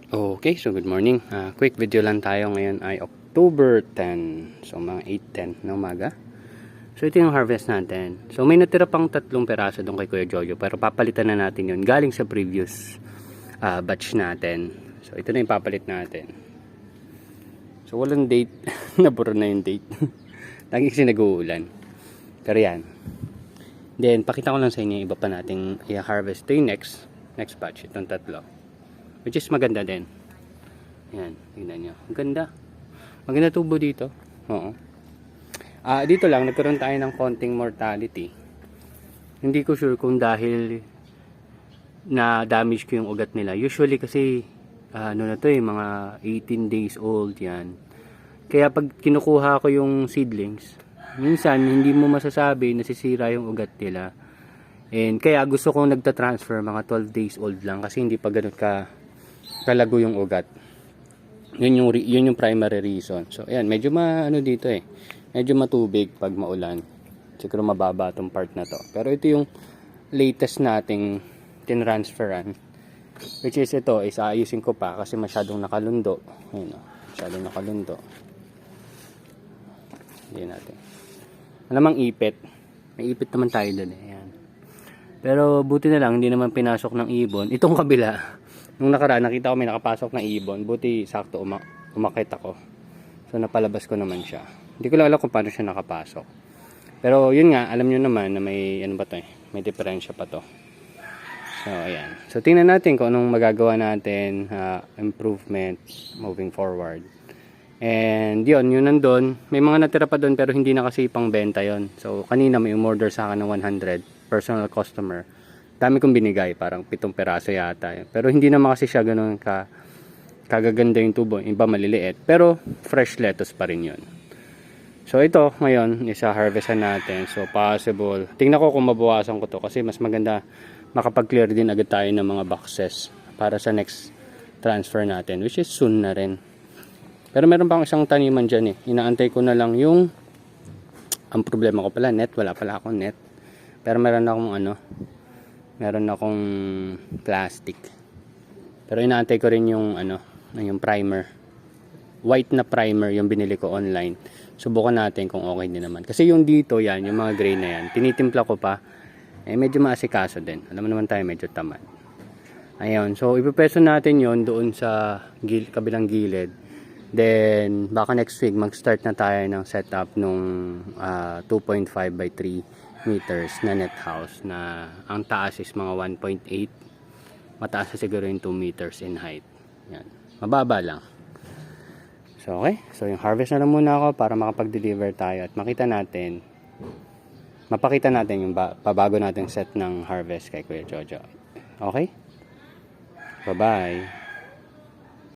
Okay, so good morning. Quick video lang tayo. Ngayon ay October 10. So mga 8:10 ng umaga. So ito yung harvest natin. So may natira pang 3 peraso doon kay Kuya Jojo. Pero papalitan na natin yun. Galing sa previous batch natin. So ito na yung papalit natin. So walang date. Nabura na yung date. Lagi kasi nag-uulan. Pero yan. Then pakita ko lang sa inyo iba pa nating i-harvest. Ito yung next batch. Itong 3. Which is maganda din. Yan, tingnan nyo. Ang ganda. Maganda tubo dito. Oo. Dito lang, nagkaroon tayo ng konting mortality. Hindi ko sure kung dahil na damage ko yung ugat nila. Usually kasi, ano na to mga 18 days old yan. Kaya pag kinukuha ko yung seedlings, minsan hindi mo masasabi nasisira yung ugat nila. And kaya gusto kong nagta-transfer mga 12 days old lang kasi hindi pa ganun kalago yung ugat. Yun yung primary reason. So ayan, medyo dito medyo matubig pag maulan. Siguro mababa tong part na to. Pero ito yung latest nating tinransferan, which is ito is ayusin ko pa kasi masyadong nakalundo. Ayun, masyadong nakalundo. Hindi natin. Malamang ipit. May ipit naman tayo doon Ayan. Pero buti na lang hindi naman pinasok ng ibon. Itong kabila, nung nakaraan nakita ko may nakapasok na ibon. Buti sakto umakit ako. So napalabas ko naman siya. Hindi ko lang alam kung paano siya nakapasok. Pero yun nga, alam nyo naman na may may diferensya pa to. So ayan. So tingnan natin kung anong magagawa natin, improvement moving forward. And yun nandun. May mga natira pa doon pero hindi na kasi pang benta yon. So kanina may umorder sa akin ng 100 personal customer. Dami kong binigay, parang 7 peraso yata. Pero hindi naman kasi siya ganoon kagaganda yung tubo. Iba maliliit. Pero fresh lettuce pa rin yun. So ito, ngayon, isa-harvestan natin. So possible. Tingnan ko kung mabawasan ko to kasi mas maganda makapag-clear din agad tayo ng mga boxes para sa next transfer natin. Which is soon na rin. Pero meron pang isang taniman dyan Inaantay ko na lang yung ang problema ko pala, net. Wala pala akong net. Pero meron akong plastic. Pero inaantay ko rin yung yung primer. White na primer yung binili ko online. Subukan natin kung okay din naman. Kasi yung dito yan, yung mga gray na yan, tinitimpla ko pa. Medyo maasikaso din. Alam mo naman tayo, medyo tamad. Ayun, so ipipeso natin yon doon sa kabilang gilid. Then baka next week mag-start na tayo ng setup nung 2.5 by 3 meters na net house na ang taas is mga 1.8. Mataas na siguro yung 2 meters in height. Yan. Mababa lang. So okay. So yung harvest na lang muna ako para makapag-deliver tayo at mapakita natin yung pabago nating set ng harvest kay Kuya Jojo. Okay? Bye-bye.